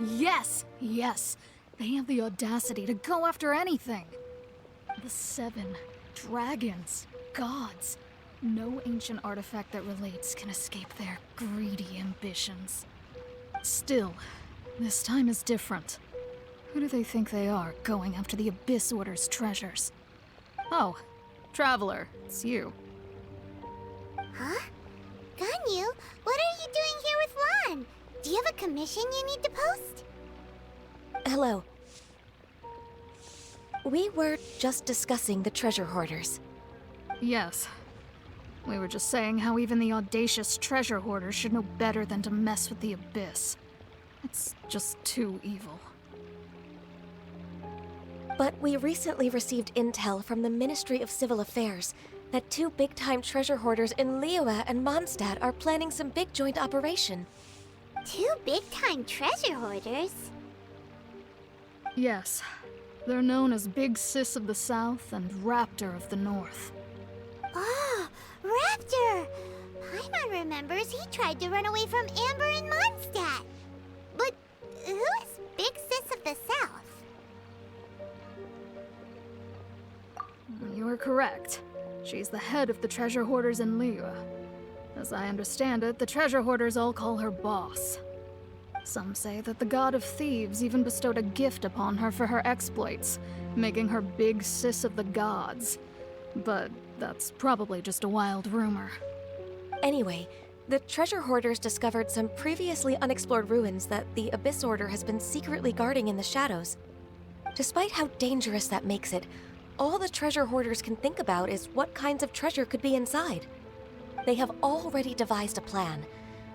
Yes! Yes! They have the audacity to go after anything! The 7 dragons, gods. No ancient artifact that relates can escape their greedy ambitions. Still, this time is different. Who do they think they are, going after the Abyss Order's treasures? Oh, Traveler, it's you. Huh? Ganyu, what are you doing here with Lan? Do you have a commission you need to post? Hello. We were just discussing the treasure hoarders. Yes. We were just saying how even the audacious treasure hoarders should know better than to mess with the Abyss. It's just too evil. But we recently received intel from the Ministry of Civil Affairs that 2 big-time treasure hoarders in Liyue and Mondstadt are planning some big joint operation. 2 big-time treasure hoarders? Yes. They're known as Big Sis of the South and Raptor of the North. Oh, Raptor! Paimon remembers he tried to run away from Amber in Mondstadt. But who is Big Sis of the South? You are correct. She's the head of the treasure hoarders in Liyue. As I understand it, the treasure hoarders all call her boss. Some say that the god of thieves even bestowed a gift upon her for her exploits, making her Big Sis of the gods. But that's probably just a wild rumor. Anyway, the treasure hoarders discovered some previously unexplored ruins that the Abyss Order has been secretly guarding in the shadows. Despite how dangerous that makes it, all the treasure hoarders can think about is what kinds of treasure could be inside. They have already devised a plan.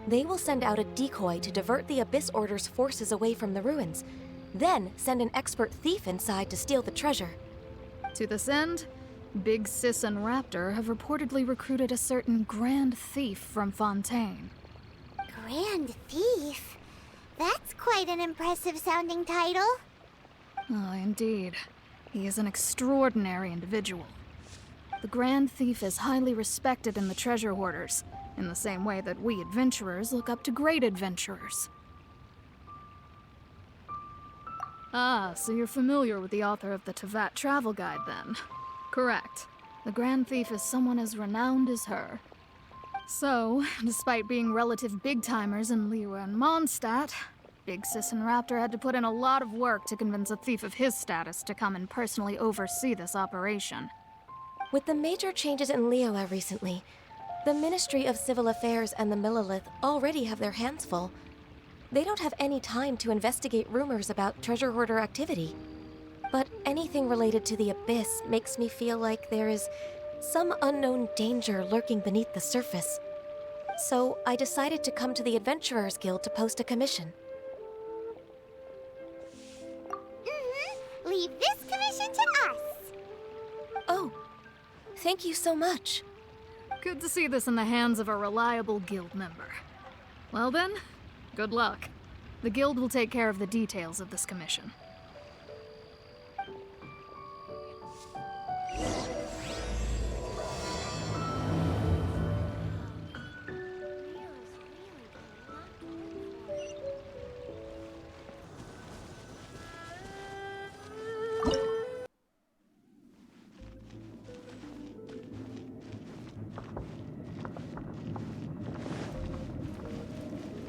They will send out a decoy to divert the Abyss Order's forces away from the ruins, then send an expert thief inside to steal the treasure. To this end, Big Sis and Raptor have reportedly recruited a certain Grand Thief from Fontaine. Grand Thief? That's quite an impressive sounding title. Oh, indeed. He is an extraordinary individual. The Grand Thief is highly respected in the treasure hoarders, in the same way that we adventurers look up to great adventurers. Ah, so you're familiar with the author of the Tevat Travel Guide, then? Correct. The Grand Thief is someone as renowned as her. So, despite being relative big-timers in Liyue and Mondstadt, Big Sis and Raptor had to put in a lot of work to convince a thief of his status to come and personally oversee this operation. With the major changes in Liyue recently, the Ministry of Civil Affairs and the Millelith already have their hands full. They don't have any time to investigate rumors about treasure hoarder activity. But anything related to the Abyss makes me feel like there is some unknown danger lurking beneath the surface. So I decided to come to the Adventurers Guild to post a commission. Leave this commission to us. Oh, thank you so much. Good to see this in the hands of a reliable guild member. Well then, good luck. The guild will take care of the details of this commission.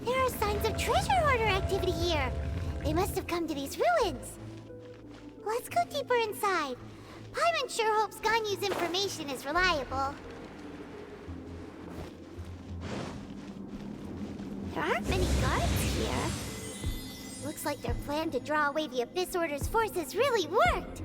There are signs of treasure hoarder activity here. They must have come to these ruins. Let's go deeper inside. Paimon sure hopes Ganyu's information is reliable. There aren't many guards here. Looks like their plan to draw away the Abyss Order's forces really worked.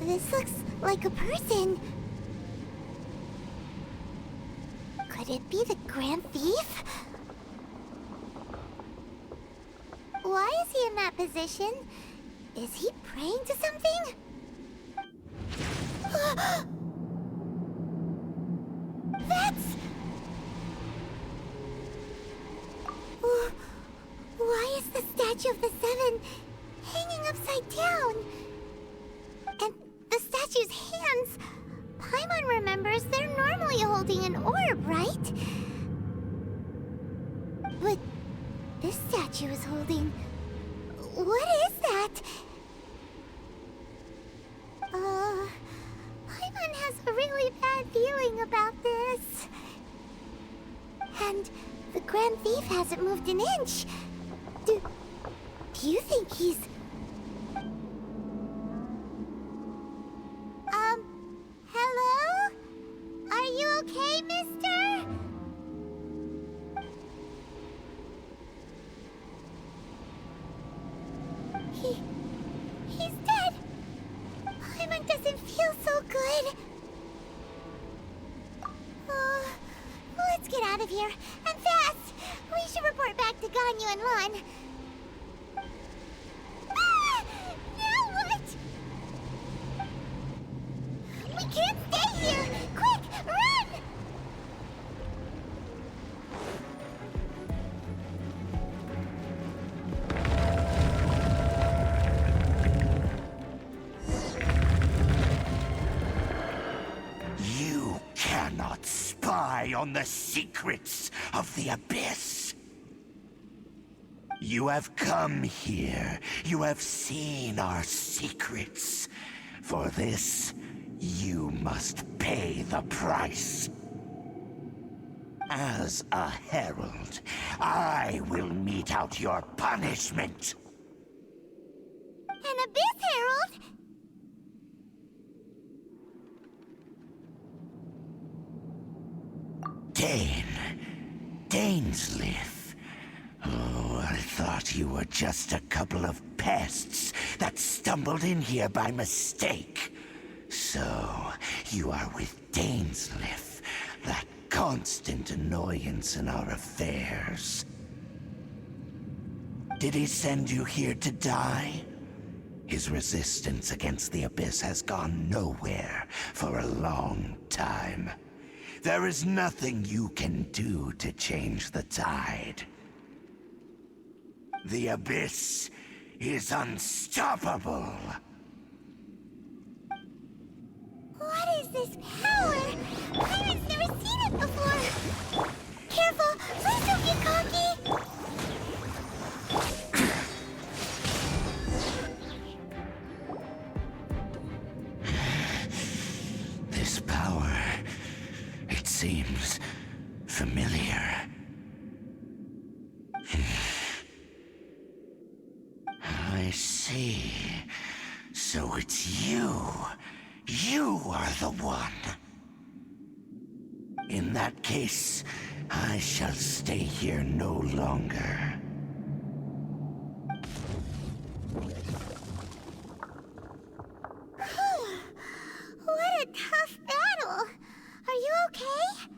This looks like a person. Could it be the Grand Thief? Why is he in that position? Is he praying to something? That's... Why is the statue of the Seven hanging upside down? And the statue's hands... Paimon remembers they're normally holding an orb, right? But this statue is holding... What is that? Paimon has a really bad feeling about this. And the Grand Thief hasn't moved an inch. Do you think he's... Hello? Are you okay, mister? He's dead. Paimon doesn't feel so good. Let's get out of here, and fast! We should report back to Ganyu and Lon. Ah! Now what? We can't stay here! Quick, run! You cannot spy on the secrets of the Abyss. You have come here. You have seen our secrets. For this, you must pay the price. As a herald, I will mete out your punishment. An Abyss Herald? Dainsleif. Oh, I thought you were just a couple of pests that stumbled in here by mistake. So, you are with Dainsleif, that constant annoyance in our affairs. Did he send you here to die? His resistance against the Abyss has gone nowhere for a long time. There is nothing you can do to change the tide. The Abyss is unstoppable. What is this power? Pirates never seen it before. Careful, please don't get cocky. This power, it seems familiar. I see. So it's you. You are the one. In that case, I shall stay here no longer. What a tough battle. Are you okay?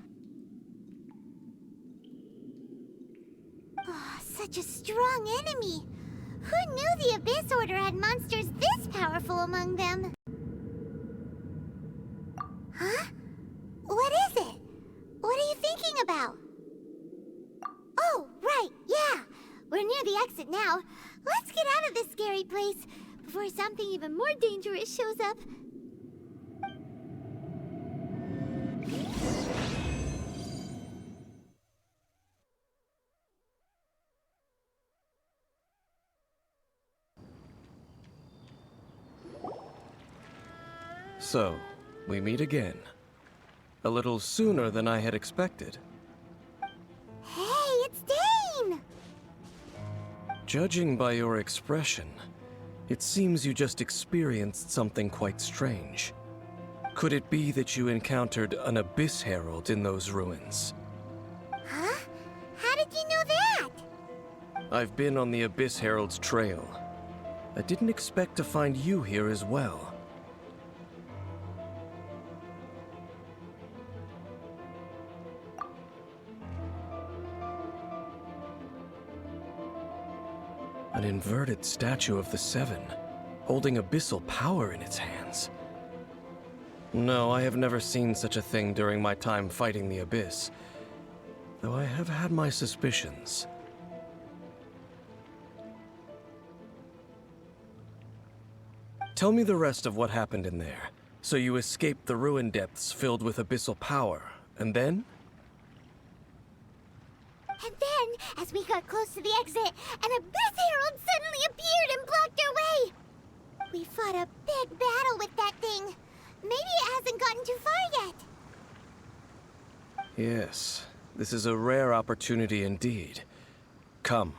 Oh, such a strong enemy. Who knew the Abyss Order had monsters this powerful among them? Huh? What is it? What are you thinking about? Oh, right, yeah. We're near the exit now. Let's get out of this scary place before something even more dangerous shows up. So, we meet again. A little sooner than I had expected. Hey, it's Dane! Judging by your expression, it seems you just experienced something quite strange. Could it be that you encountered an Abyss Herald in those ruins? Huh? How did you know that? I've been on the Abyss Herald's trail. I didn't expect to find you here as well. An inverted statue of the Seven. holding abyssal power in its hands. No, I have never seen such a thing during my time fighting the Abyss, though I have had my suspicions. Tell me the rest of what happened in there. So you escaped the ruin depths filled with abyssal power, and then? And then, as we got close to the exit, an Abyss Herald suddenly appeared and blocked our way! We fought a big battle with that thing. Maybe it hasn't gotten too far yet. Yes, this is a rare opportunity indeed. Come,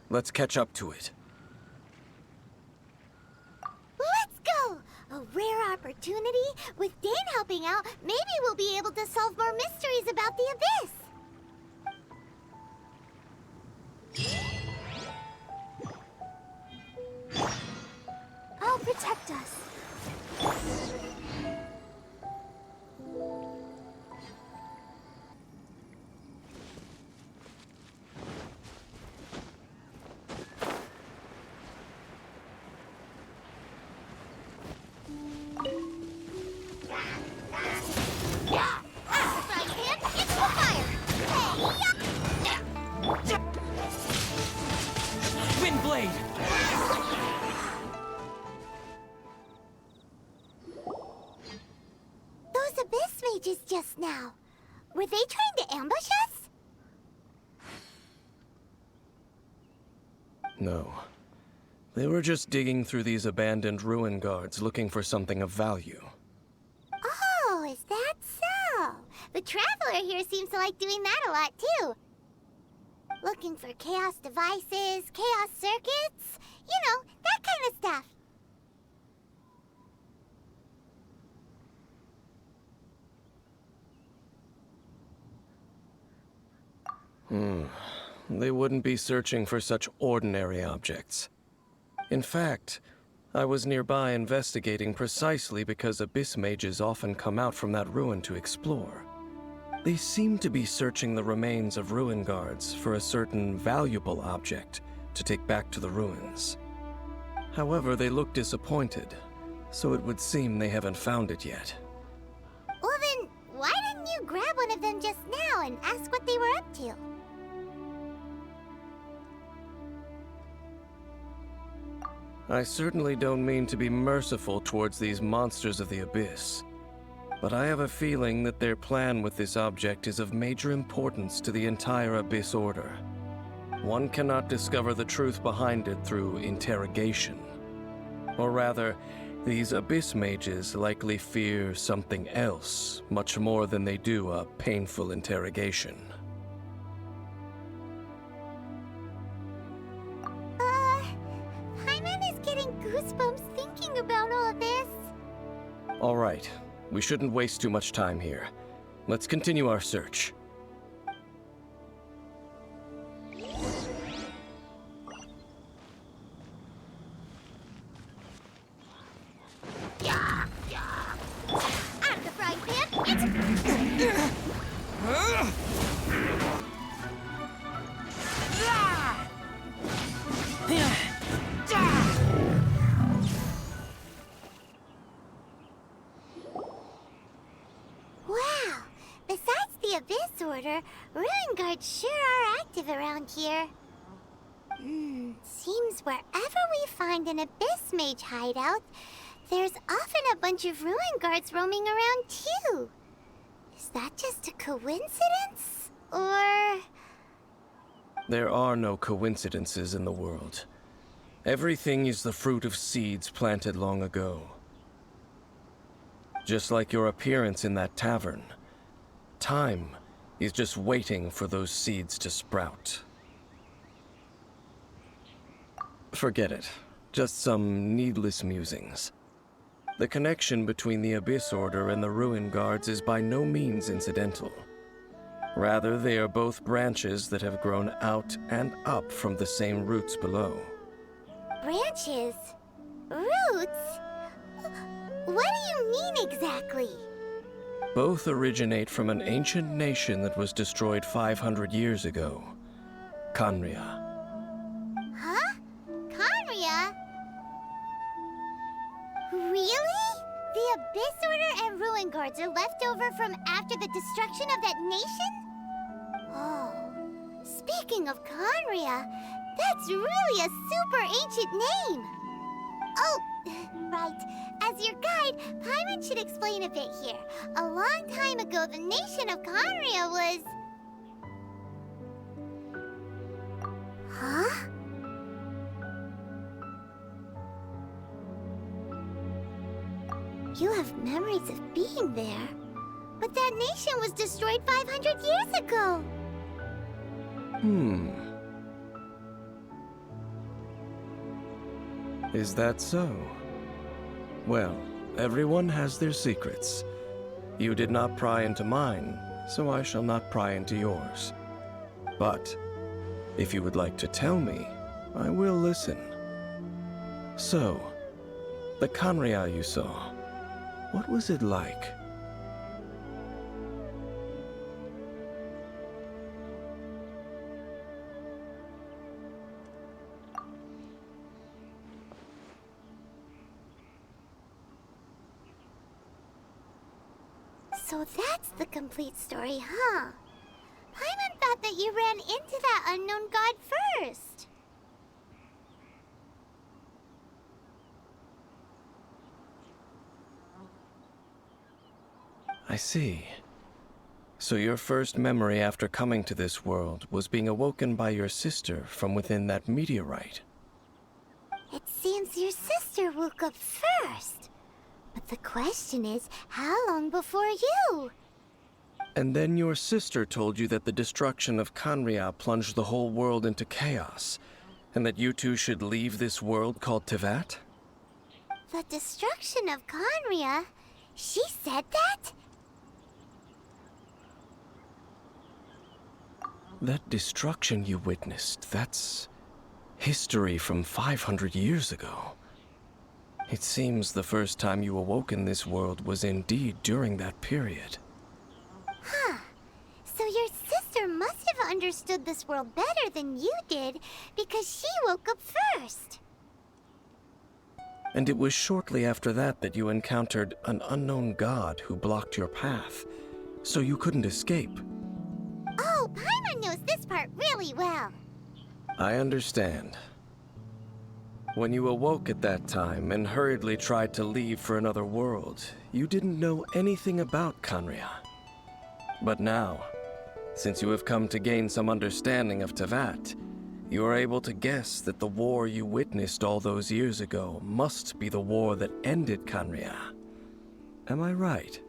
let's catch up to it. Let's go! A rare opportunity? With Dane helping out, maybe we'll be able to solve more mysteries about the Abyss. I'll protect us. Windblade! Those Abyss mages just now. Were they trying to ambush us? No. They were just digging through these abandoned ruin guards looking for something of value. Oh, is that so? The Traveler here seems to like doing that a lot, too. Looking for chaos devices, chaos circuits, you know, that kind of stuff. They wouldn't be searching for such ordinary objects. In fact, I was nearby investigating precisely because Abyss mages often come out from that ruin to explore. They seem to be searching the remains of ruin guards for a certain valuable object to take back to the ruins. However, they look disappointed, so it would seem they haven't found it yet. Well then, why didn't you grab one of them just now and ask what they were up to? I certainly don't mean to be merciful towards these monsters of the Abyss, but I have a feeling that their plan with this object is of major importance to the entire Abyss Order. One cannot discover the truth behind it through interrogation. Or rather, these Abyss mages likely fear something else, much more than they do a painful interrogation. Paimon is getting goosebumps thinking about all this. All right, we shouldn't waste too much time here. Let's continue our search. Out of the frying pan, Wow! Besides the Abyss Order, ruin guards sure are active around here. Seems wherever we find an Abyss mage hideout, there's often a bunch of ruin guards roaming around too. Is that just a coincidence? Or... There are no coincidences in the world. Everything is the fruit of seeds planted long ago. Just like your appearance in that tavern, time is just waiting for those seeds to sprout. Forget it. Just some needless musings. The connection between the Abyss Order and the Ruin Guards is by no means incidental. Rather, they are both branches that have grown out and up from the same roots below. branches? Roots? What do you mean exactly? Both originate from an ancient nation that was destroyed 500 years ago. Khaenri'ah. Huh? Khaenri'ah? and ruin guards are left over from after the destruction of that nation? Oh, speaking of Khaenri'ah, that's really a super ancient name. Oh, right. As your guide, Paimon should explain a bit here. A long time ago, the nation of Khaenri'ah was... Huh? You have memories of being there. But that nation was destroyed 500 years ago. Is that so? Well, everyone has their secrets. You did not pry into mine, so I shall not pry into yours. But if you would like to tell me, I will listen. So, the Khaenri'ah you saw, what was it like? So that's the complete story, huh? Paimon thought that you ran into that unknown god first. I see. So your first memory after coming to this world was being awoken by your sister from within that meteorite. It seems your sister woke up first. But the question is, how long before you? And then your sister told you that the destruction of Khaenri'ah plunged the whole world into chaos, and that you two should leave this world called Teyvat? The destruction of Khaenri'ah? She said that? That destruction you witnessed, that's history from 500 years ago. It seems the first time you awoke in this world was indeed during that period. Huh. So your sister must have understood this world better than you did, because she woke up first. And it was shortly after that that you encountered an unknown god who blocked your path, so you couldn't escape. Oh, Paimon knows this part really well. I understand. When you awoke at that time and hurriedly tried to leave for another world, you didn't know anything about Khaenri'ah. But now, since you have come to gain some understanding of Teyvat, you are able to guess that the war you witnessed all those years ago must be the war that ended Khaenri'ah. Am I right?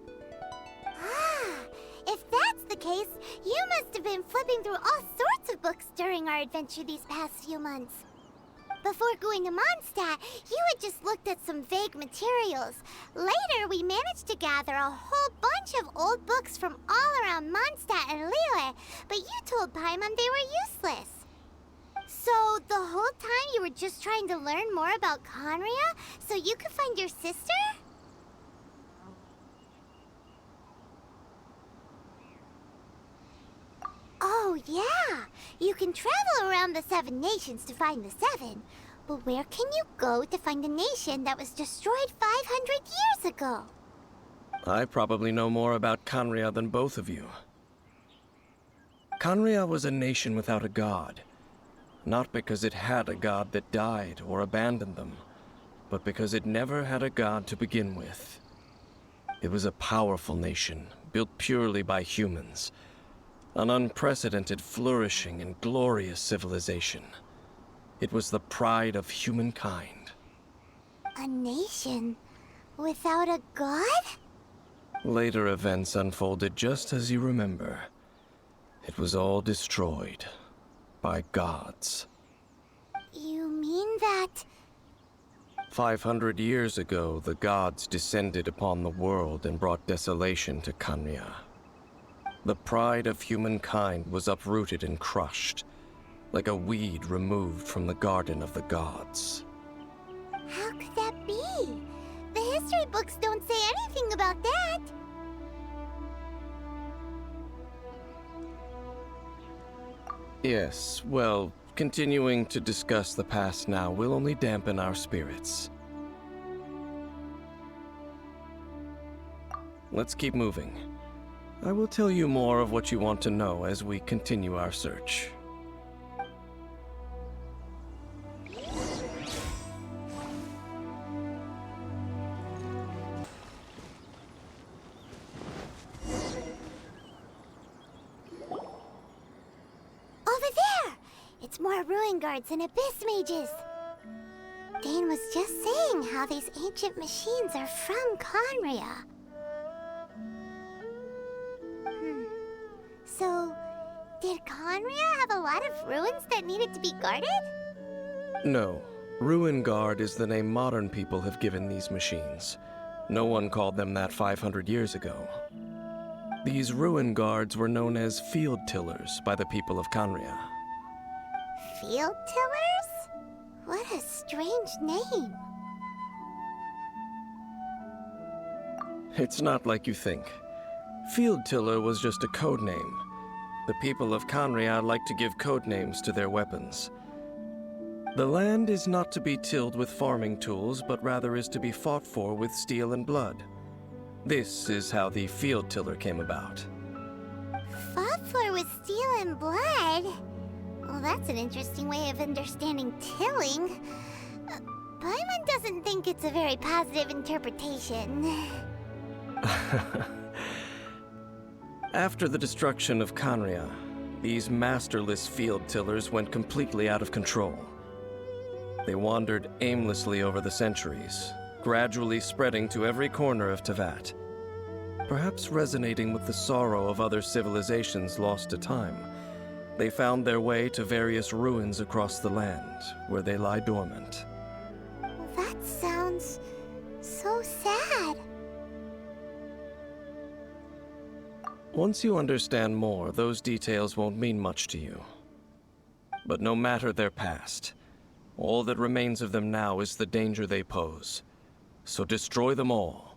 Ah, if that's the case, you must have been flipping through all sorts of books during our adventure these past few months. Before going to Mondstadt, you had just looked at some vague materials. Later, we managed to gather a whole bunch of old books from all around Mondstadt and Liyue, but you told Paimon they were useless. So, the whole time you were just trying to learn more about Khaenri'ah so you could find your sister? Oh, yeah! You can travel around the 7 nations to find the 7. But where can you go to find a nation that was destroyed 500 years ago? I probably know more about Khaenri'ah than both of you. Khaenri'ah was a nation without a god. Not because it had a god that died or abandoned them, but because it never had a god to begin with. It was a powerful nation, built purely by humans. An unprecedented, flourishing, and glorious civilization. It was the pride of humankind. A nation without a god? Later events unfolded just as you remember. It was all destroyed by gods. You mean that... 500 years ago, the gods descended upon the world and brought desolation to Khaenri'ah. The pride of humankind was uprooted and crushed, like a weed removed from the garden of the gods. How could that be? The history books don't say anything about that. Yes, well, continuing to discuss the past now will only dampen our spirits. let's keep moving. I will tell you more of what you want to know as we continue our search. Over there! It's more ruin guards and abyss mages. Dane was just saying how these ancient machines are from Khaenri'ah. So, did Khaenri'ah have a lot of ruins that needed to be guarded? No. Ruin Guard is the name modern people have given these machines. No one called them that 500 years ago. These ruin guards were known as field tillers by the people of Khaenri'ah. Field tillers? What a strange name. It's not like you think. Field tiller was just a code name. The people of Khaenri'ah like to give code names to their weapons. The land is not to be tilled with farming tools, but rather is to be fought for with steel and blood. This is how the field tiller came about. Fought for with steel and blood? Well, that's an interesting way of understanding tilling. Paimon doesn't think it's a very positive interpretation. After the destruction of Khaenri'ah, these masterless field tillers went completely out of control. They wandered aimlessly over the centuries, gradually spreading to every corner of Teyvat. Perhaps resonating with the sorrow of other civilizations lost to time, they found their way to various ruins across the land, where they lie dormant. That sounds so sad. Once you understand more, those details won't mean much to you. But no matter their past, all that remains of them now is the danger they pose. So destroy them all.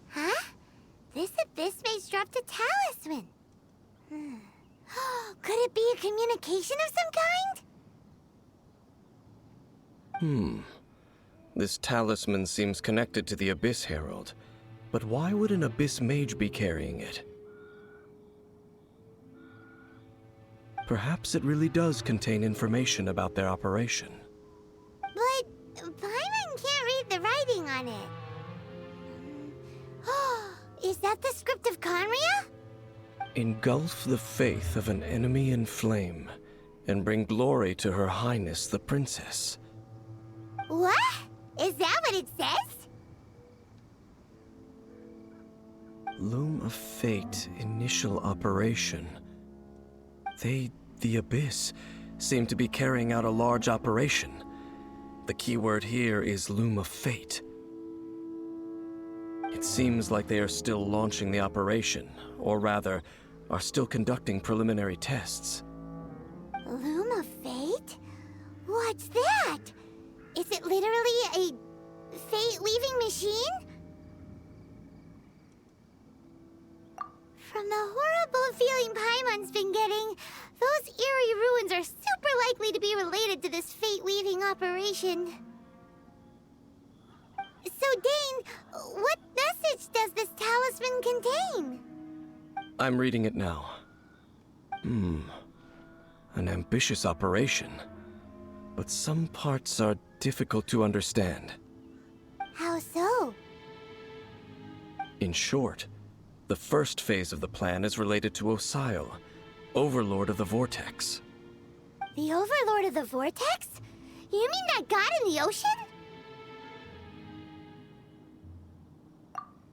Huh? This abyss maze dropped a talisman. Could it be a communication of some kind? This talisman seems connected to the Abyss Herald. But why would an Abyss Mage be carrying it? Perhaps it really does contain information about their operation. But Paimon can't read the writing on it. Is that the script of Khaenri'ah? Engulf the faith of an enemy in flame, and bring glory to Her Highness the Princess. What? Is that what it says? Loom of Fate, initial operation. They, the Abyss, seem to be carrying out a large operation. The keyword here is Loom of Fate. It seems like they are still launching the operation, or rather, are still conducting preliminary tests. Loom of Fate? What's that? Is it literally a fate-weaving machine? From the horrible feeling Paimon's been getting, those eerie ruins are super likely to be related to this fate-weaving operation. So, Dane, what message does this talisman contain? I'm reading it now. An ambitious operation. But some parts are difficult to understand. How so? In short, the first phase of the plan is related to Osial, Overlord of the Vortex. The Overlord of the Vortex? You mean that god in the ocean?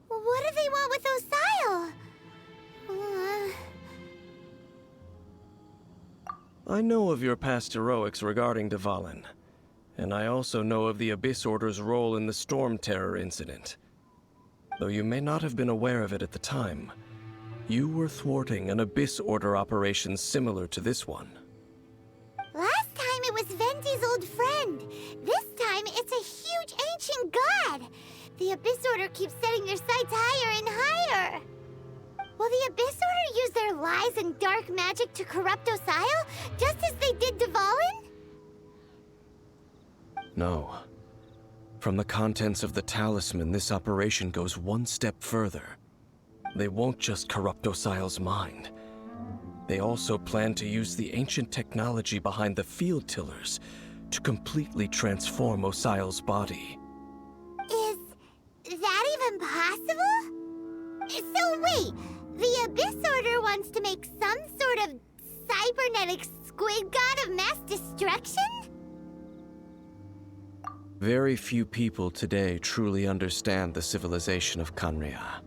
What do they want with Osial? I know of your past heroics regarding Dvalin, and I also know of the Abyss Order's role in the Storm Terror incident. Though you may not have been aware of it at the time, you were thwarting an Abyss Order operation similar to this one. Last time it was Venti's old friend. This time it's a huge ancient god. The Abyss Order keeps setting their sights higher the Abyss Order use their lies and dark magic to corrupt Osile, just as they did Dvalin? No. From the contents of the talisman, this operation goes one step further. They won't just corrupt Osile's mind. They also plan to use the ancient technology behind the field tillers to completely transform Osile's body. Is that even possible? So wait, the Abyss Order wants to make some sort of cybernetic squid god of mass destruction? Very few people today truly understand the civilization of Khaenri'ah.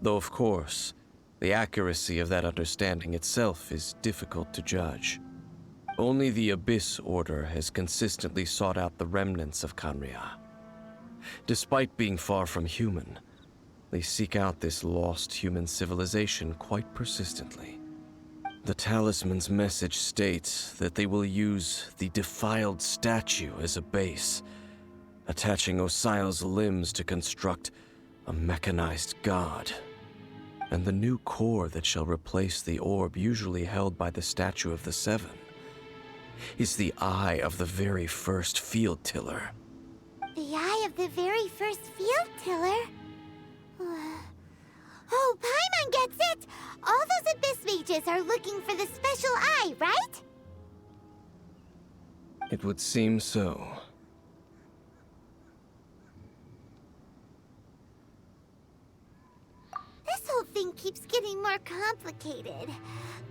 Though of course, the accuracy of that understanding itself is difficult to judge. Only the Abyss Order has consistently sought out the remnants of Khaenri'ah. Despite being far from human, they seek out this lost human civilization quite persistently. The talisman's message states that they will use the defiled statue as a base, attaching Osile's limbs to construct a mechanized god. And the new core that shall replace the orb usually held by the Statue of the Seven is the eye of the very first field tiller. The eye of the very first field tiller? Oh, Paimon gets it! All those Abyss mages are looking for the special eye, right? It would seem so. This whole thing keeps getting more complicated.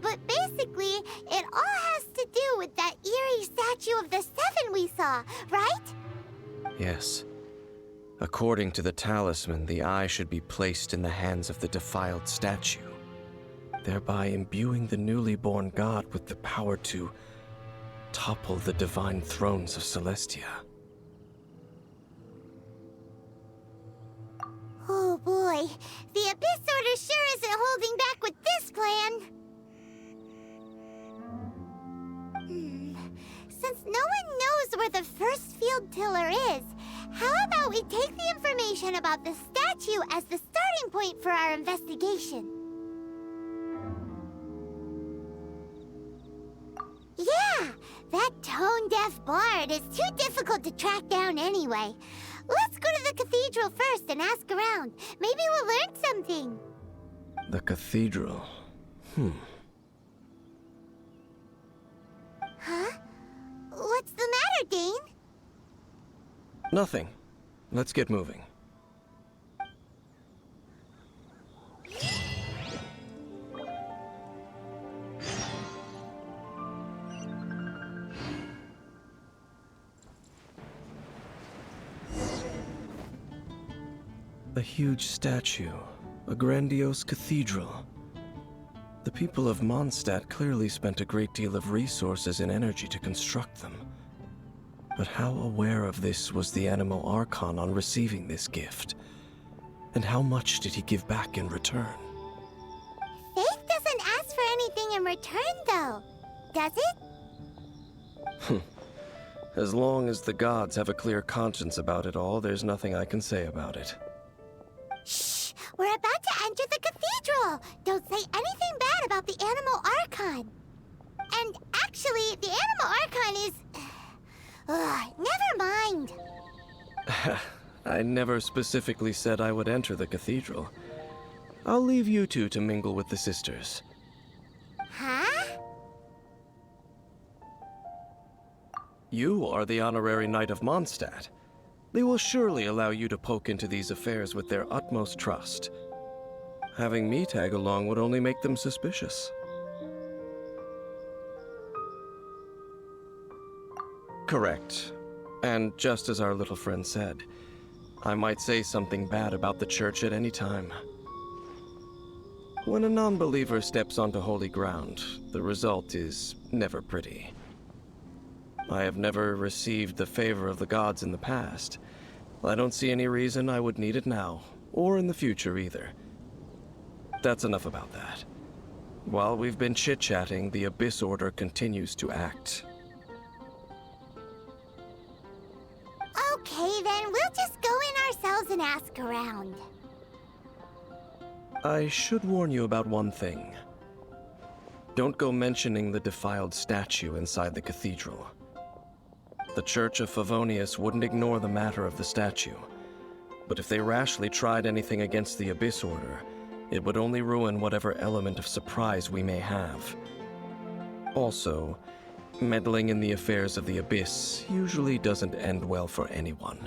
But basically, it all has to do with that eerie statue of the Seven we saw, right? Yes. According to the talisman, the eye should be placed in the hands of the defiled statue, thereby imbuing the newly born god with the power to topple the divine thrones of Celestia. Oh boy, the Abyss Order sure isn't holding back with this plan. Since no one knows where the first field tiller is, how about we take the information about the statue as the starting point for our investigation? Yeah, that tone-deaf bard is too difficult to track down anyway. Let's go to the cathedral first and ask around. Maybe we'll learn something. The cathedral. Huh? What's the matter, Dane? Nothing. Let's get moving. A huge statue, a grandiose cathedral. The people of Mondstadt clearly spent a great deal of resources and energy to construct them. But how aware of this was the Animo Archon on receiving this gift? And how much did he give back in return? Faith doesn't ask for anything in return, though, does it? As long as the gods have a clear conscience about it all, there's nothing I can say about it. Shh! We're about to enter the cathedral! Don't say anything bad about the Animo Archon. And actually, the Animo Archon is... never mind. I never specifically said I would enter the cathedral. I'll leave you two to mingle with the sisters. Huh? You are the honorary knight of Mondstadt. They will surely allow you to poke into these affairs with their utmost trust. Having me tag along would only make them suspicious. Correct. And just as our little friend said, I might say something bad about the church at any time. When a non-believer steps onto holy ground, the result is never pretty. I have never received the favor of the gods in the past. I don't see any reason I would need it now, or in the future either. That's enough about that. While we've been chit-chatting, the Abyss Order continues to act. Okay, then we'll just go in ourselves and ask around. I should warn you about one thing. Don't go mentioning the defiled statue inside the cathedral. The Church of Favonius wouldn't ignore the matter of the statue, but if they rashly tried anything against the Abyss Order, it would only ruin whatever element of surprise we may have. Also, meddling in the affairs of the Abyss usually doesn't end well for anyone.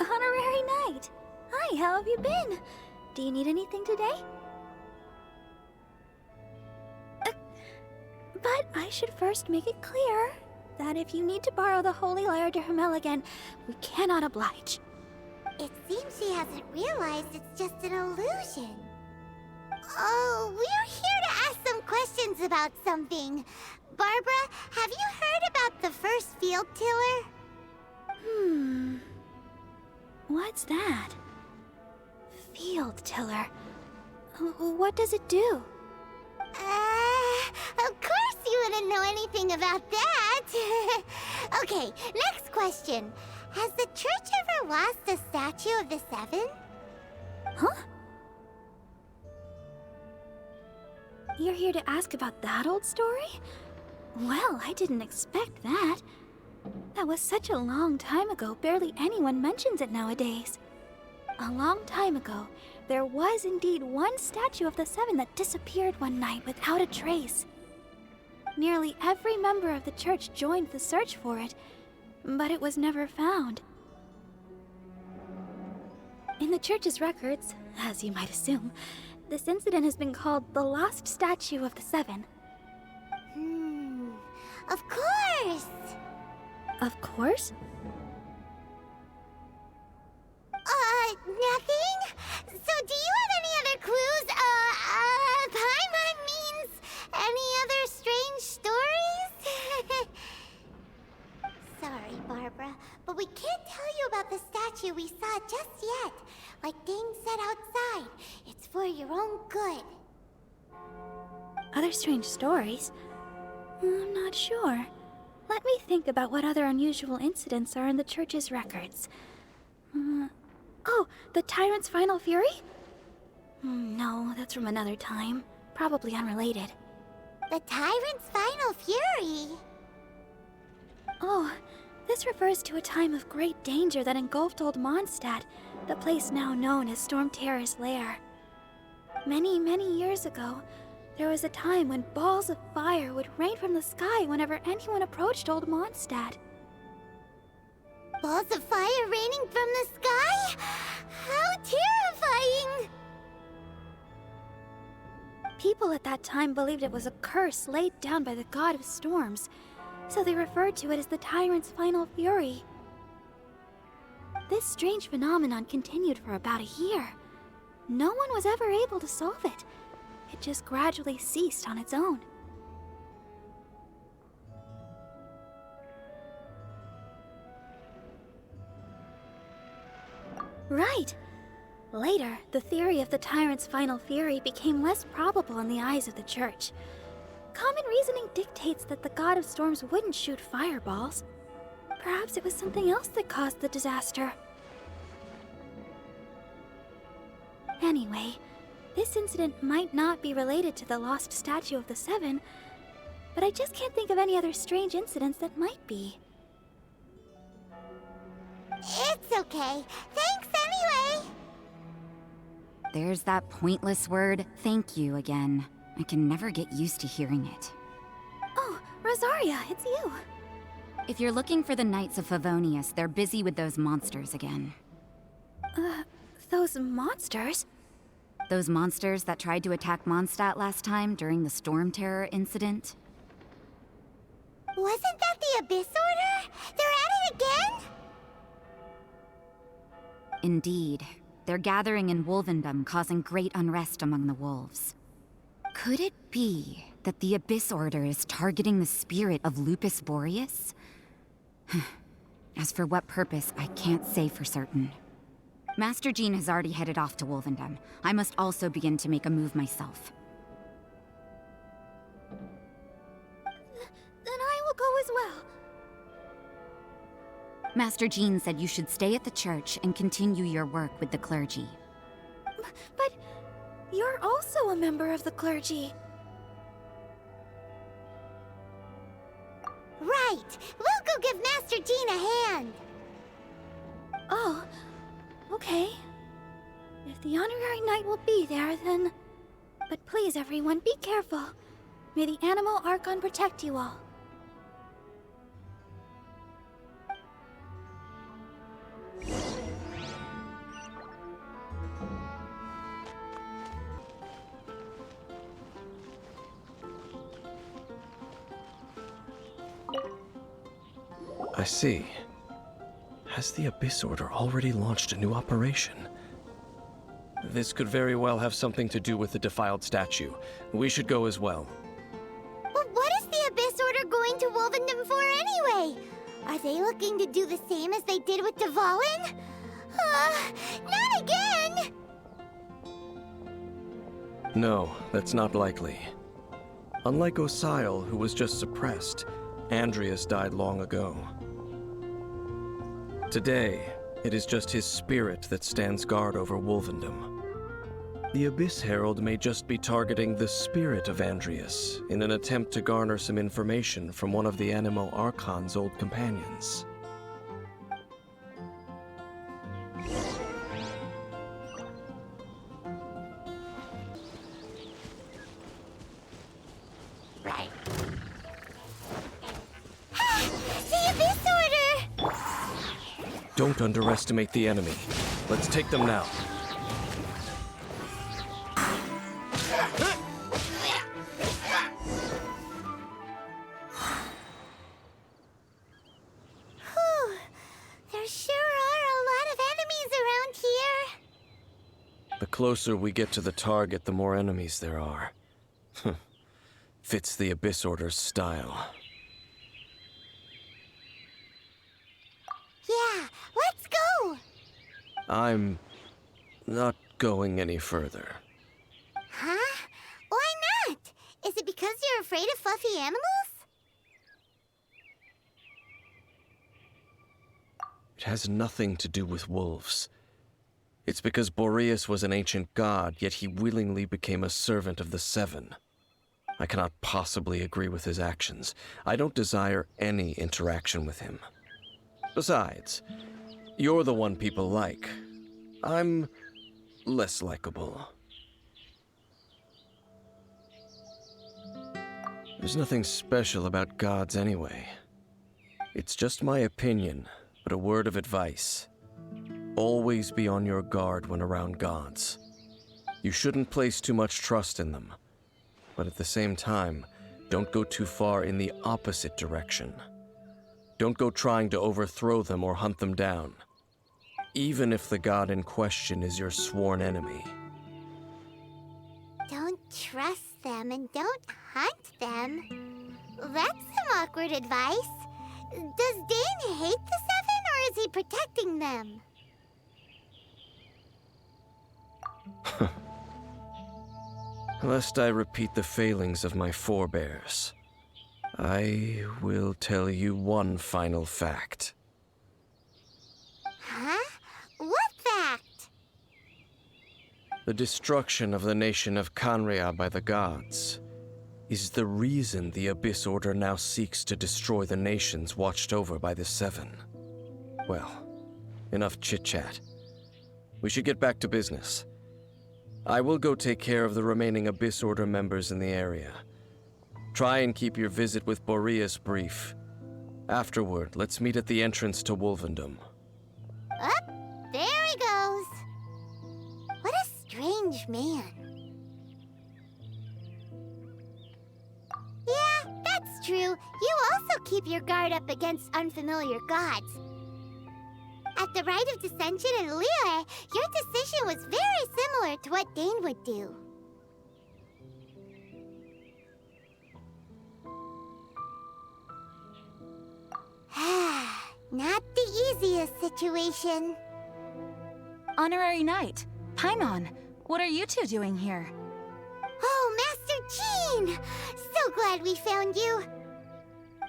Honorary Knight! Hi, how have you been? Do you need anything today? But I should first make it clear that if you need to borrow the Holy Lyre to Hermel again, we cannot oblige. It seems she hasn't realized it's just an illusion. Oh, we're here to ask some questions about something. Barbara, have you heard about the first field tiller? What's that? Field tiller. What does it do? Of course you wouldn't know anything about that. Okay, next question. Has the church ever lost a statue of the Seven? Huh? You're here to ask about that old story? Well, I didn't expect that. That was such a long time ago, barely anyone mentions it nowadays. A long time ago, there was indeed one statue of the Seven that disappeared one night without a trace. Nearly every member of the church joined the search for it, but it was never found. In the church's records, as you might assume, this incident has been called the Lost Statue of the Seven. Of course! Of course? Nothing? So do you have any other clues? Paimon means any other strange stories? Sorry, Barbara, but we can't tell you about the statue we saw just yet. Like Dane said outside, it's for your own good. Other strange stories? I'm not sure. Let me think about what other unusual incidents are in the church's records. Oh, the Tyrant's Final Fury? No, that's from another time. Probably unrelated. The Tyrant's Final Fury? Oh, this refers to a time of great danger that engulfed Old Mondstadt, the place now known as Storm Terror's lair. Many, many years ago, there was a time when balls of fire would rain from the sky whenever anyone approached Old Mondstadt. Balls of fire raining from the sky? How terrifying! People at that time believed it was a curse laid down by the god of storms, so they referred to it as the Tyrant's Final Fury. This strange phenomenon continued for about a year. No one was ever able to solve it. It just gradually ceased on its own. Right. Later, the theory of the Tyrant's Final Fury became less probable in the eyes of the Church. Common reasoning dictates that the God of Storms wouldn't shoot fireballs. Perhaps it was something else that caused the disaster. Anyway, this incident might not be related to the lost statue of the Seven, but I just can't think of any other strange incidents that might be. It's okay. Thanks anyway! There's that pointless word, thank you, again. I can never get used to hearing it. Oh, Rosaria, it's you. If you're looking for the Knights of Favonius, they're busy with those monsters again. Those monsters? Those monsters that tried to attack Mondstadt last time during the Storm Terror incident? Wasn't that the Abyss Order? They're at it again? Indeed. They're gathering in Wolvendom, causing great unrest among the wolves. Could it be that the Abyss Order is targeting the spirit of Lupus Boreas? As for what purpose, I can't say for certain. Master Jean has already headed off to Wolvendom. I must also begin to make a move myself. Then I will go as well. Master Jean said you should stay at the church and continue your work with the clergy. But you're also a member of the clergy. Right! We'll go give Master Jean a hand! Oh, okay. If the honorary knight will be there, then... But please, everyone, be careful. May the Animal Archon protect you all. I see. Has the Abyss Order already launched a new operation? This could very well have something to do with the defiled statue. We should go as well. But what is the Abyss Order going to Wolvendom for anyway? Are they looking to do the same as they did with Dvalin? Not again! No, that's not likely. Unlike Osile, who was just suppressed, Andreas died long ago. Today, it is just his spirit that stands guard over Wolvendom. The Abyss Herald may just be targeting the spirit of Andreas in an attempt to garner some information from one of the Animal Archon's old companions. Right. The Abyss Order! Don't underestimate the enemy. Let's take them now. There sure are a lot of enemies around here. The closer we get to the target, the more enemies there are. Fits the Abyss Order's style. Yeah, let's go! I'm not going any further. Huh? Why not? Is it because you're afraid of fluffy animals? It has nothing to do with wolves. It's because Boreas was an ancient god, yet he willingly became a servant of the Seven. I cannot possibly agree with his actions. I don't desire any interaction with him. Besides, you're the one people like. I'm less likable. There's nothing special about gods anyway. It's just my opinion, but a word of advice. Always be on your guard when around gods. You shouldn't place too much trust in them, but at the same time, don't go too far in the opposite direction. Don't go trying to overthrow them or hunt them down, even if the god in question is your sworn enemy. Don't trust them and don't hunt them. That's some awkward advice. Does Dane hate the Seven, or is he protecting them? Lest I repeat the failings of my forebears, I will tell you one final fact. Huh? What fact? The destruction of the nation of Khaenri'ah by the gods is the reason the Abyss Order now seeks to destroy the nations watched over by the Seven. Well, enough chit-chat. We should get back to business. I will go take care of the remaining Abyss Order members in the area. Try and keep your visit with Boreas brief. Afterward, let's meet at the entrance to Wolvendom. Up, there he goes. What a strange man. Yeah, that's true. You also keep your guard up against unfamiliar gods. At the Rite of Dissension in Liyue, your decision was very similar to what Dane would do. Not the easiest situation. Honorary Knight, Paimon, what are you two doing here? Oh, Master Jean! So glad we found you.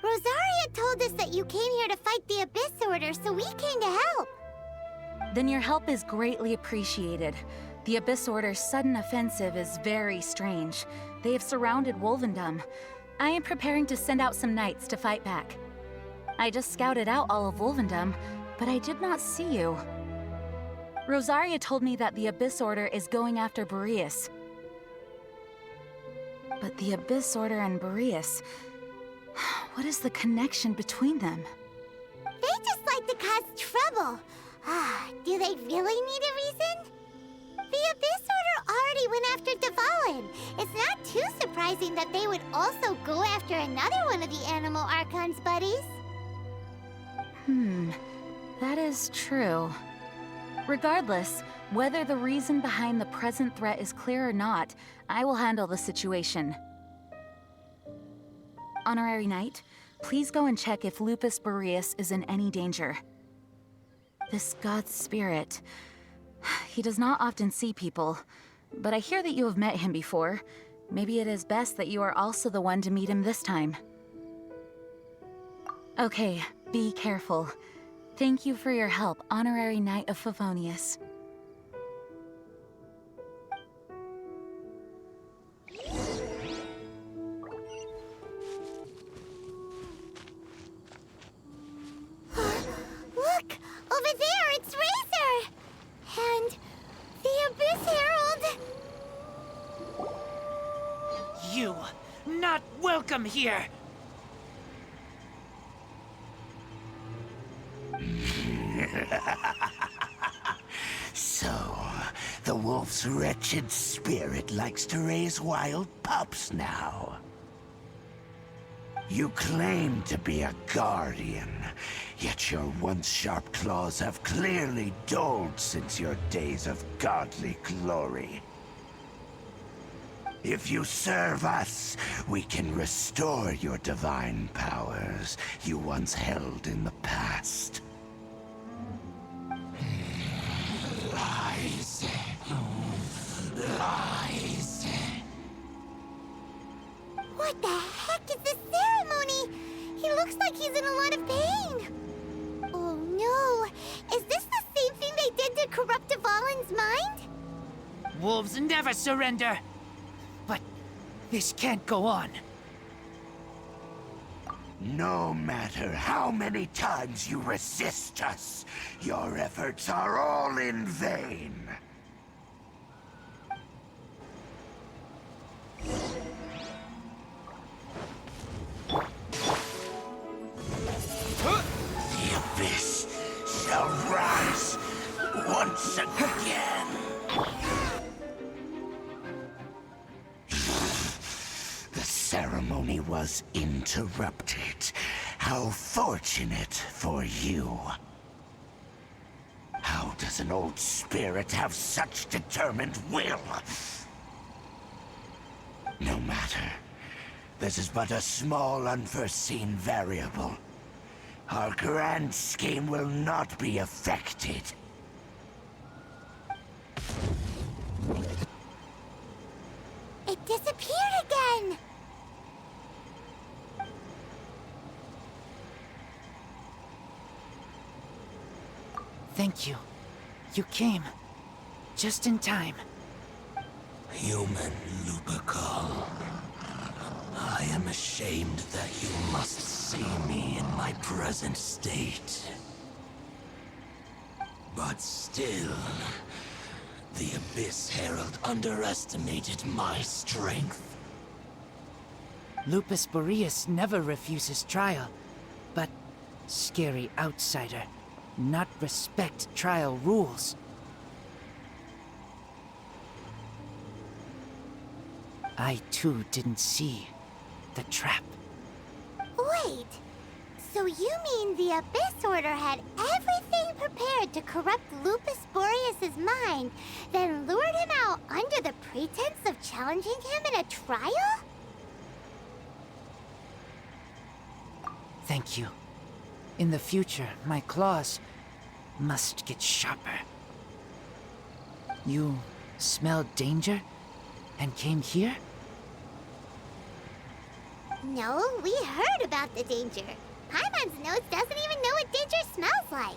Rosaria told us that you came here to fight the Abyss Order, so we came to help. Then your help is greatly appreciated. The Abyss Order's sudden offensive is very strange. They have surrounded Wolvendom. I am preparing to send out some knights to fight back. I just scouted out all of Wolvendom, but I did not see you. Rosaria told me that the Abyss Order is going after Boreas. But the Abyss Order and Boreas... what is the connection between them? They just like to cause trouble. Do they really need a reason? The Abyss Order already went after Dvalin. It's not too surprising that they would also go after another one of the Animal Archon's buddies. That is true. Regardless, whether the reason behind the present threat is clear or not, I will handle the situation. Honorary Knight, please go and check if Lupus Boreas is in any danger. This god's spirit... he does not often see people, but I hear that you have met him before. Maybe it is best that you are also the one to meet him this time. Okay, be careful. Thank you for your help, Honorary Knight of Favonius. Look! Over there, it's Razor! And the Abyss Herald! You, not welcome here! So, the wolf's wretched spirit likes to raise wild pups now. You claim to be a guardian, yet your once sharp claws have clearly dulled since your days of godly glory. If you serve us, we can restore your divine powers you once held in the past. Lies. Lies. What the heck is this ceremony? He looks like he's in a lot of pain. Oh no! Is this the same thing they did to corrupt Dvalin's mind? Wolves never surrender! But this can't go on. No matter how many times you resist us, your efforts are all in vain. The Abyss shall rise once again. The ceremony was interrupted. How fortunate for you. How does an old spirit have such determined will? No matter. This is but a small, unforeseen variable. Our grand scheme will not be affected. It disappeared again! Thank you. You came. Just in time. Human Lupercal. I am ashamed that you must see me in my present state. But still, the Abyss Herald underestimated my strength. Lupus Boreas never refuses trial, but scary outsider, not respect trial rules. I too didn't see the trap. Wait, so you mean the Abyss Order had everything prepared to corrupt Lupus Boreas' mind, then lured him out under the pretense of challenging him in a trial? Thank you. In the future, my claws must get sharper. You smelled danger and came here? No, we heard about the danger. Paimon's nose doesn't even know what danger smells like.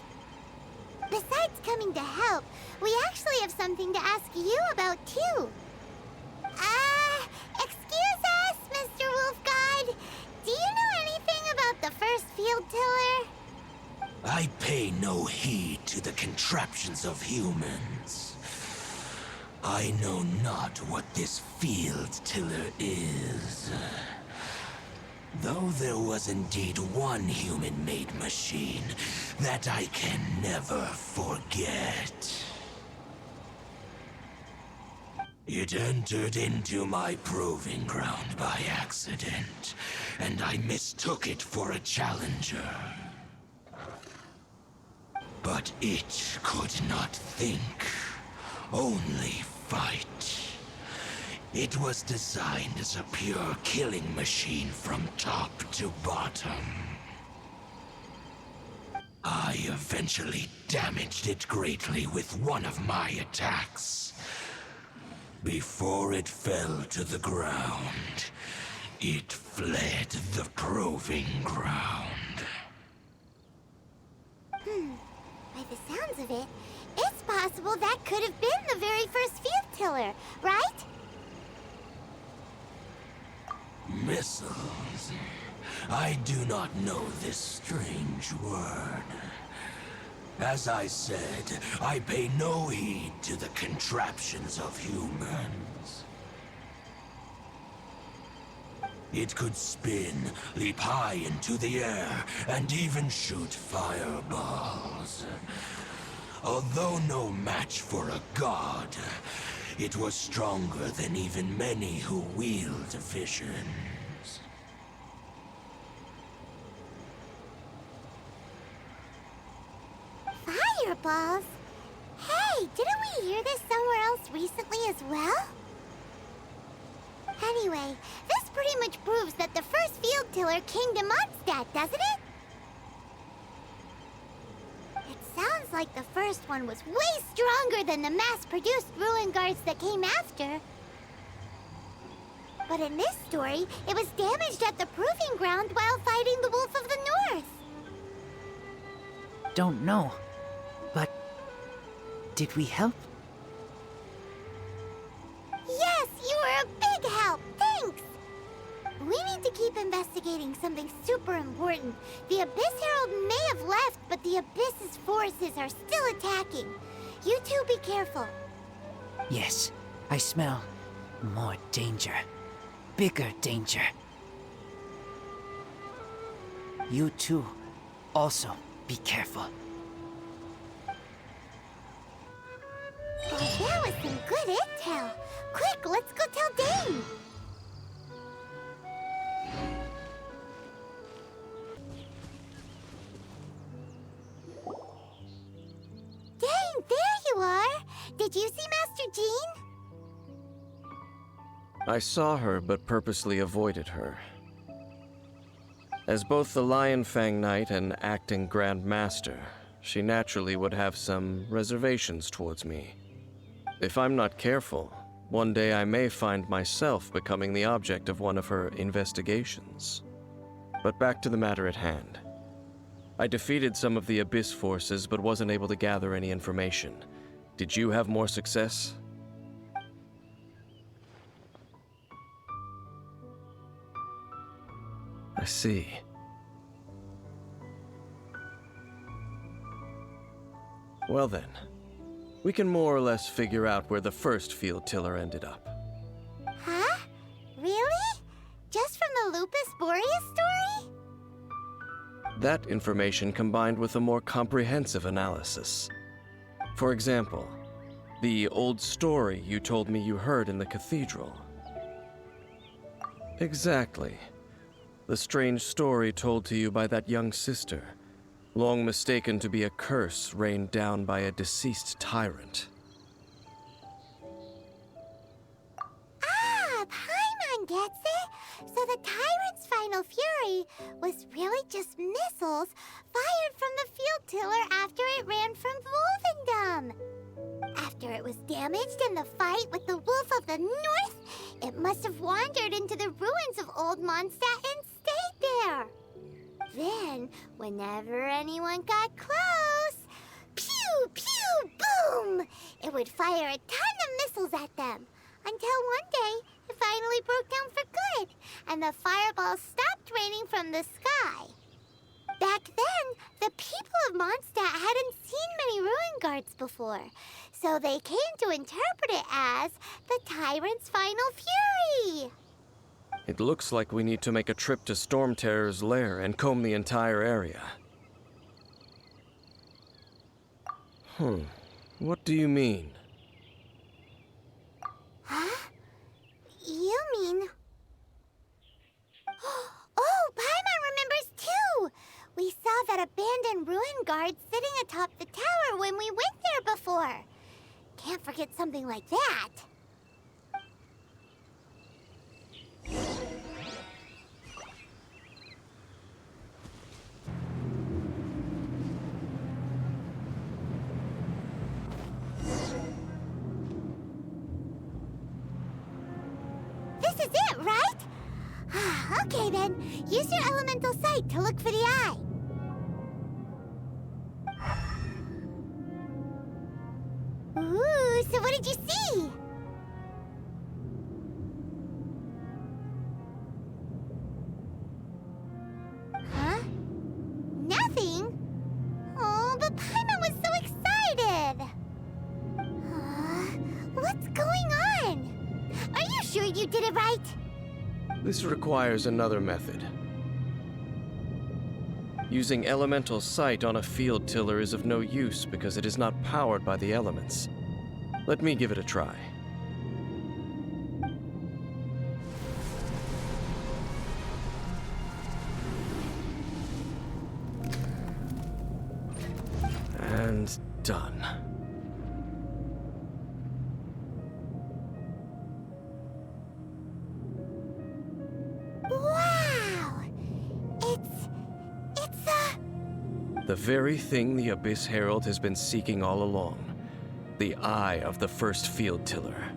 Besides coming to help, we actually have something to ask you about, too. Excuse us, Mr. Wolf God. Do you know anything about the first field tiller? I pay no heed to the contraptions of humans. I know not what this field tiller is. Though there was indeed one human-made machine that I can never forget. It entered into my proving ground by accident, and I mistook it for a challenger. But it could not think, only fight. It was designed as a pure killing machine from top to bottom. I eventually damaged it greatly with one of my attacks. Before it fell to the ground, it fled the proving ground. By the sounds of it, it's possible that could have been the very first field tiller, right? Missiles. I do not know this strange word. As I said, I pay no heed to the contraptions of humans. It could spin, leap high into the air, and even shoot fireballs. Although no match for a god, it was stronger than even many who wield visions. Fireballs? Hey, didn't we hear this somewhere else recently as well? Anyway, this pretty much proves that the first field tiller came to Mondstadt, doesn't it? It sounds like the first one was way stronger than the mass-produced ruin guards that came after. But in this story, it was damaged at the proving ground while fighting the Wolf of the North. Don't know. But did we help? Yes, you were a big help. Thanks. We need to keep investigating something super important. The Abyss Herald may have left, but the Abyss's forces are still attacking. You two be careful. Yes, I smell more danger. Bigger danger. You two also be careful. Well, that was some good intel. Quick, let's go tell Dane. Dane, there you are. Did you see Master Jean? I saw her, but purposely avoided her. As both the Lion Fang Knight and acting Grand Master, she naturally would have some reservations towards me. If I'm not careful, one day I may find myself becoming the object of one of her investigations. But back to the matter at hand. I defeated some of the Abyss forces, but wasn't able to gather any information. Did you have more success? I see. Well then, we can more or less figure out where the first field tiller ended up. Huh? Really? Just from the Lupus Boreas story? That information combined with a more comprehensive analysis. For example, the old story you told me you heard in the cathedral. Exactly. The strange story told to you by that young sister, long mistaken to be a curse rained down by a deceased tyrant. Ah, Paimon gets it! So the tyrant's final fury was really just missiles fired from the field tiller after it ran from Wolvendom. After it was damaged in the fight with the Wolf of the North, it must have wandered into the ruins of Old Mondstadt and stayed there. Then, whenever anyone got close, pew, pew, boom! It would fire a ton of missiles at them, until one day it finally broke down for good, and the fireballs stopped raining from the sky. Back then, the people of Mondstadt hadn't seen many ruin guards before, so they came to interpret it as the tyrant's final fury. It looks like we need to make a trip to Storm Terror's lair and comb the entire area. What do you mean? Huh? You mean... Oh, Paimon remembers too! We saw that abandoned ruin guard sitting atop the tower when we went there before. Can't forget something like that. This is it, right? Okay then, use your elemental sight to look for the eye. Ooh, so what did you see? Huh? Nothing? Oh, but Paimon was so excited! What's going on? Are you sure you did it right? This requires another method. Using elemental sight on a field tiller is of no use because it is not powered by the elements. Let me give it a try. And done. Wow! It's The very thing the Abyss Herald has been seeking all along. The eye of the first field tiller.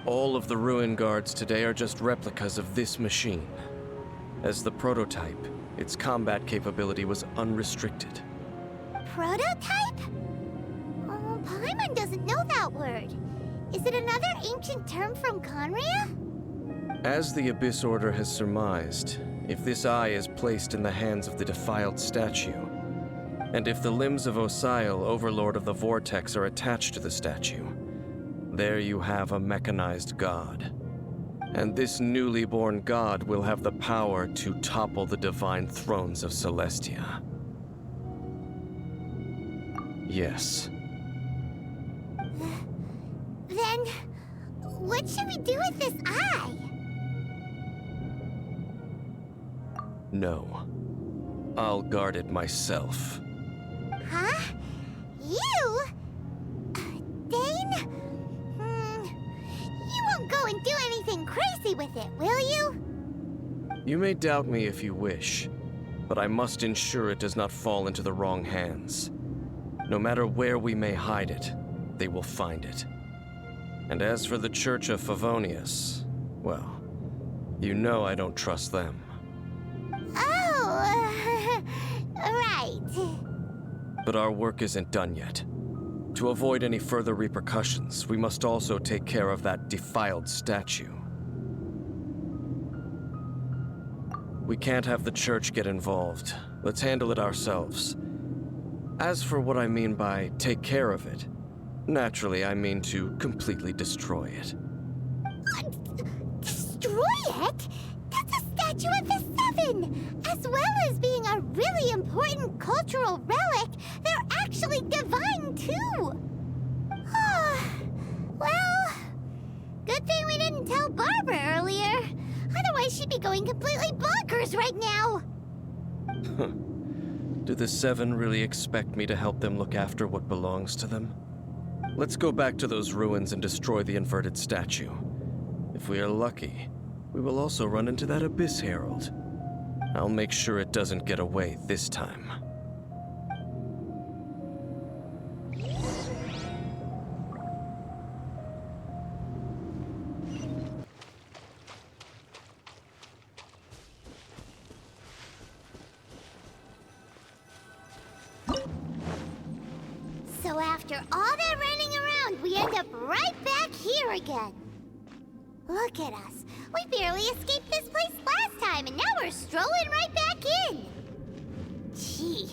All of the ruin guards today are just replicas of this machine. As the prototype, its combat capability was unrestricted. prototype? Oh, Paimon doesn't know that word. Is it another ancient term from Khaenri'ah? As the Abyss Order has surmised, if this eye is placed in the hands of the defiled statue, and if the limbs of Osial, Overlord of the Vortex, are attached to the statue, there you have a mechanized god. And this newly born god will have the power to topple the divine thrones of Celestia. Yes. Then, what should we do with this eye? No. I'll guard it myself. Huh? You? Dane? You won't go and do anything crazy with it, will you? You may doubt me if you wish, but I must ensure it does not fall into the wrong hands. No matter where we may hide it, they will find it. And as for the Church of Favonius, well, you know I don't trust them. Oh, right. But our work isn't done yet. To avoid any further repercussions, we must also take care of that defiled statue. We can't have the church get involved. Let's handle it ourselves. As for what I mean by take care of it, naturally I mean to completely destroy it. Destroy it? That's a statue of the Seven! As well as being a really important cultural relic, they're actually divine too! Well, good thing we didn't tell Barbara earlier. Otherwise she'd be going completely bonkers right now! Do the Seven really expect me to help them look after what belongs to them? Let's go back to those ruins and destroy the inverted statue. If we are lucky, we will also run into that Abyss Herald. I'll make sure it doesn't get away this time. after all that running around, we end up right back here again. Look at us. We barely escaped this place last time, and now we're strolling right back in. Gee,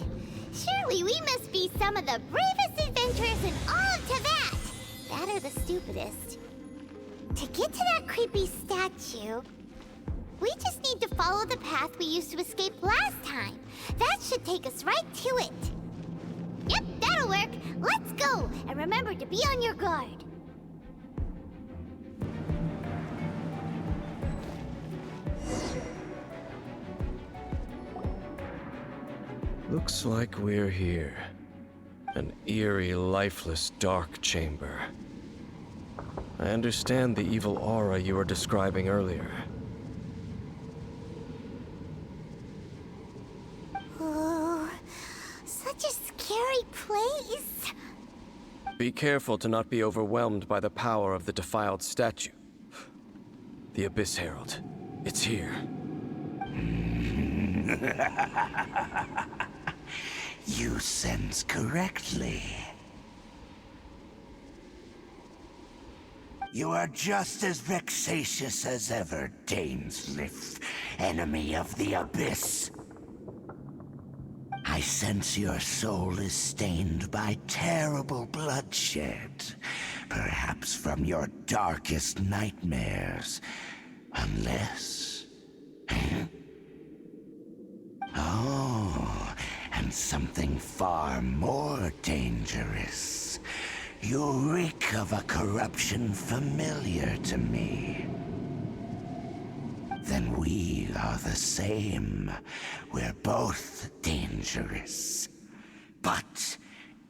surely we must be some of the bravest adventurers in all of Teyvat. That or the stupidest. To get to that creepy statue, we just need to follow the path we used to escape last time. That should take us right to it. Yep, that'll work. Let's go, and remember to be on your guard. Looks like we're here. An eerie, lifeless, dark chamber. I understand the evil aura you were describing earlier. Oh, such a scary place. Be careful to not be overwhelmed by the power of the defiled statue. The Abyss Herald. It's here. You sense correctly. You are just as vexatious as ever, Dainsleif, enemy of the Abyss. I sense your soul is stained by terrible bloodshed, perhaps from your darkest nightmares, unless... Oh, and something far more dangerous. You reek of a corruption familiar to me. Then we are the same. We're both dangerous. But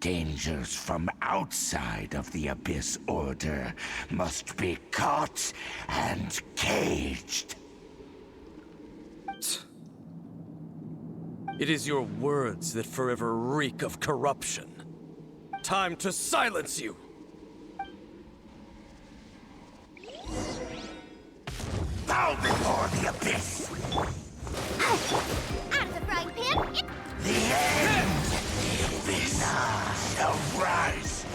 dangers from outside of the Abyss Order must be caught and caged. It is your words that forever reek of corruption. Time to silence you! Bow before the Abyss! Out of the frying pan, The end! The Abyss shall rise!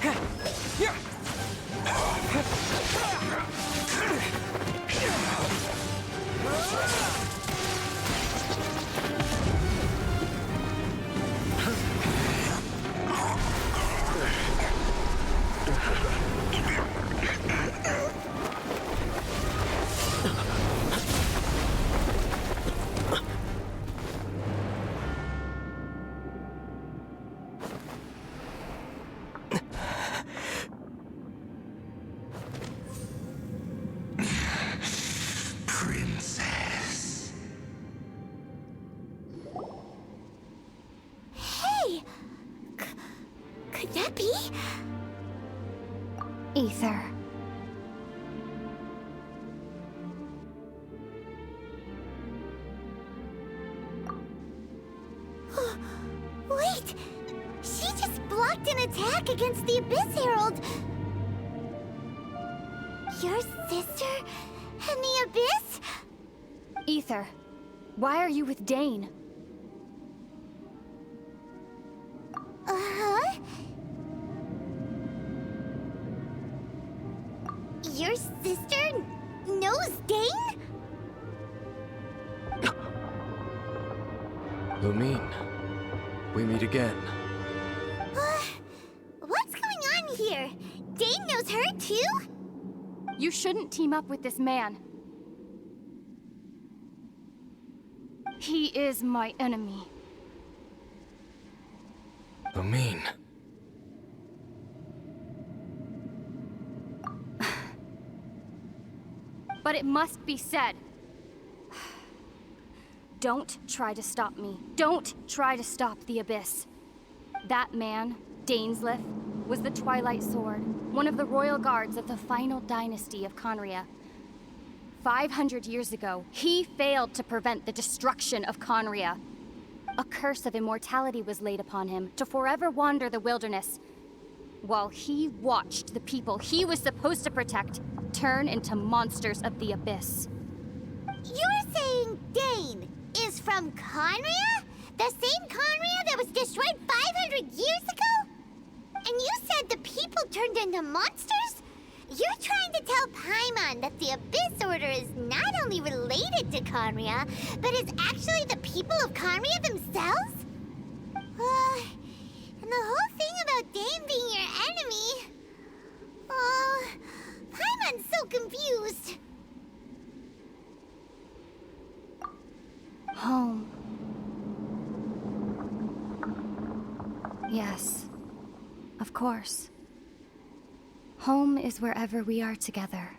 Princess. Hey! Could that be? Ether. Wait! She just blocked an attack against the Abyss Herald! Your sister and the Abyss? Ether, why are you with Dane? Uh-huh? Your sister knows Dane? Lumine, we meet again. What's going on here? Dane knows her too? You shouldn't team up with this man. He is my enemy. Lumine. But it must be said. Don't try to stop me. Don't try to stop the Abyss. That man, Dainsleif, was the Twilight Sword, one of the royal guards of the final dynasty of Khaenri'ah. 500 years ago, he failed to prevent the destruction of Khaenri'ah. A curse of immortality was laid upon him to forever wander the wilderness, while he watched the people he was supposed to protect turn into monsters of the Abyss. You're saying Dane is from Khaenri'ah? The same Khaenri'ah that was destroyed 500 years ago? And you said the people turned into monsters? You're trying to tell Paimon that the Abyss Order is not only related to Khaenri'ah, but is actually the people of Khaenri'ah themselves? And the whole thing about Dane being your enemy... Paimon's so confused. Home. Yes, of course. Home is wherever we are together.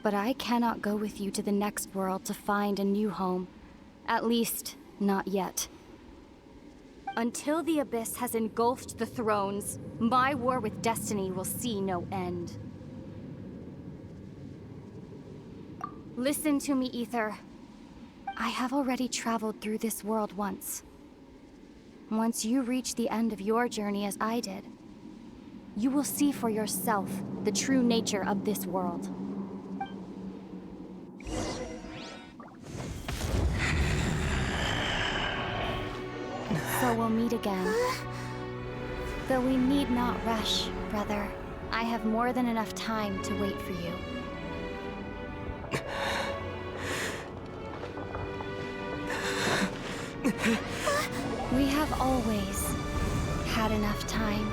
But I cannot go with you to the next world to find a new home. At least, not yet. Until the Abyss has engulfed the thrones, my war with destiny will see no end. Listen to me, Ether. I have already traveled through this world once. Once you reach the end of your journey as I did, you will see for yourself the true nature of this world. So we'll meet again. Though we need not rush, brother. I have more than enough time to wait for you. We have always had enough time.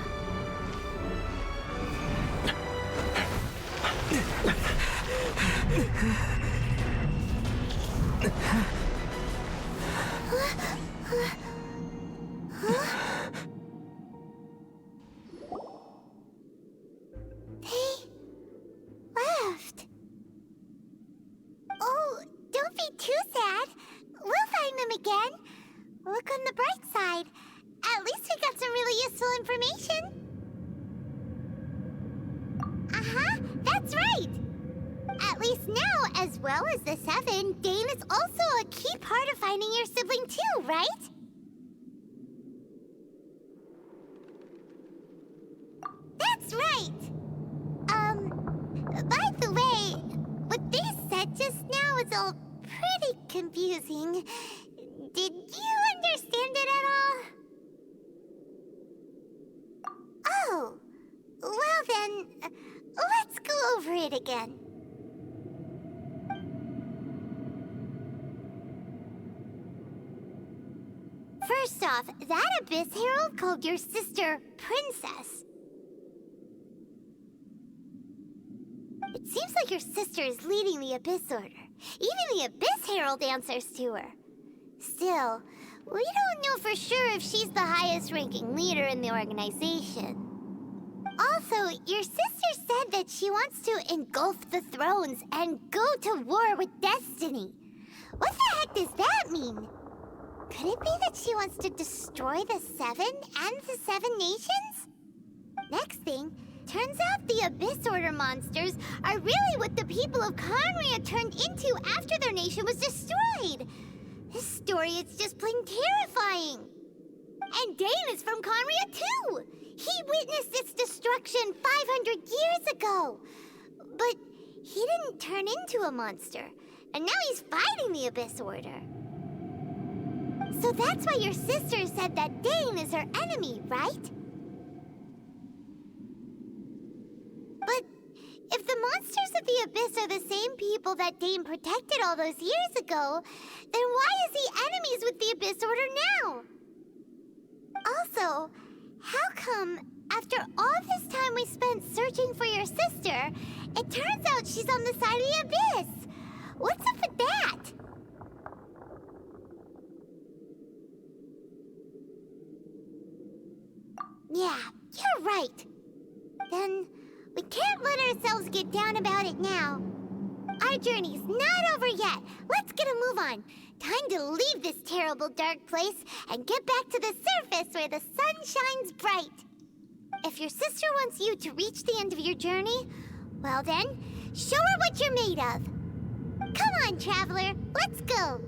They left. Oh, don't be too sad. We'll find them again. Look on the bright side. At least we got some really useful information. That's right. At least now, as well as the Seven, Dane is also a key part of finding your sibling too, right? That's right. By the way, what they said just now is all pretty confusing. Did you understand it at all? Oh, well then, let's go over it again. First off, that Abyss Herald called your sister Princess. It seems like your sister is leading the Abyss Order. Even the Abyss Herald answers to her. Still, we don't know for sure if she's the highest-ranking leader in the organization. Also, your sister said that she wants to engulf the thrones and go to war with destiny. What the heck does that mean? Could it be that she wants to destroy the Seven and the Seven Nations? Next thing, turns out the Abyss Order monsters are really what the people of Khaenri'ah turned into after their nation was destroyed. This story is just plain terrifying. And Dane is from Khaenri'ah too. He witnessed its destruction 500 years ago. But he didn't turn into a monster. And now he's fighting the Abyss Order. So that's why your sister said that Dane is her enemy, right? But if the monsters of the Abyss are the same people that Dane protected all those years ago, then why is he enemies with the Abyss Order now? Also, how come, after all this time we spent searching for your sister, it turns out she's on the side of the Abyss? What's up with that? Yeah, you're right. Then we can't let ourselves get down about it now. Our journey's not over yet. Let's get a move on. Time to leave this terrible dark place and get back to the surface where the sun shines bright. If your sister wants you to reach the end of your journey, well then, show her what you're made of. Come on, traveler, let's go.